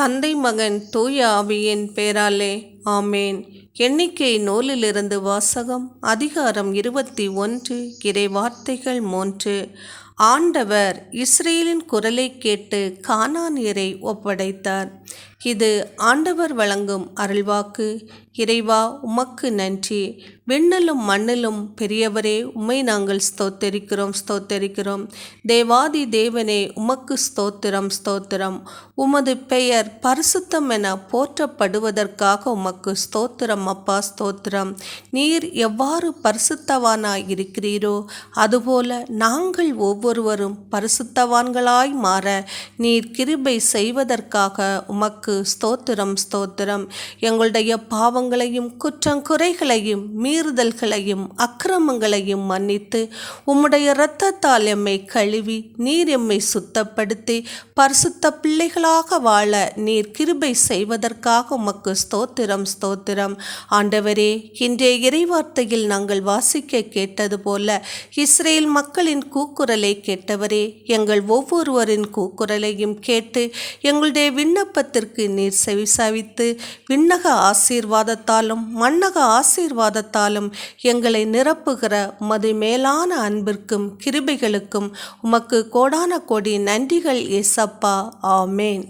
தந்தை மகன் தூய ஆவியின் பேராலே ஆமேன். எண்ணிக்கை நூலிலிருந்து வாசகம். அதிகாரம் 21. இறை வார்த்தைகள் 3. ஆண்டவர் இஸ்ரேலின் குரலை கேட்டு கானானியரை ஒப்படைத்தார். இது ஆண்டவர் வழங்கும் அருள்வாக்கு. இறைவா, உமக்கு நன்றி. விண்ணிலும் மண்ணிலும் பெரியவரே, உம்மை நாங்கள் ஸ்தோத்தரிக்கிறோம். தேவாதி தேவனே, உமக்கு ஸ்தோத்திரம். உமது பெயர் பரிசுத்தம் என போற்றப்படுவதற்காக உமக்கு ஸ்தோத்திரம் அப்பா, ஸ்தோத்திரம். நீர் எவ்வாறு பரிசுத்தவானாய் இருக்கிறீரோ அதுபோல நாங்கள் ஒவ்வொருவரும் பரிசுத்தவான்களாய் மாற நீர் கிருபை செய்வதற்காக உமக்கு ஸ்தோத்திரம். எங்களுடைய பாவங்களையும் குற்றங்குறைகளையும் மீறுதல்களையும் அக்கிரமங்களையும் மன்னித்து உம்முடைய இரத்தத்தால் எம்மை கழுவி நீர் எம்மை சுத்தப்படுத்தி பரிசுத்த பிள்ளைகளாக வாழ நீர் கிருபை செய்வதற்காக உமக்கு ஸ்தோத்திரம். ஆண்டவரே, இன்றைய இறைவார்த்தையில் நாங்கள் வாசிக்க கேட்டது போல இஸ்ரேல் மக்களின் கூக்குரலை கேட்டவரே, எங்கள் ஒவ்வொருவரின் கூக்குரலையும் கேட்டு எங்களுடைய விண்ணப்பத்திற்கு நீர் செவிசாவித்து விண்ணக ஆசீர்வாதத்தாலும் மண்ணக ஆசீர்வாதத்தாலும் எங்களை நிரப்புகிற உமது மேலான அன்பிற்கும் கிருபைகளுக்கும் உமக்கு கோடான கோடி நன்றிகள் ஏசப்பா. ஆமேன்.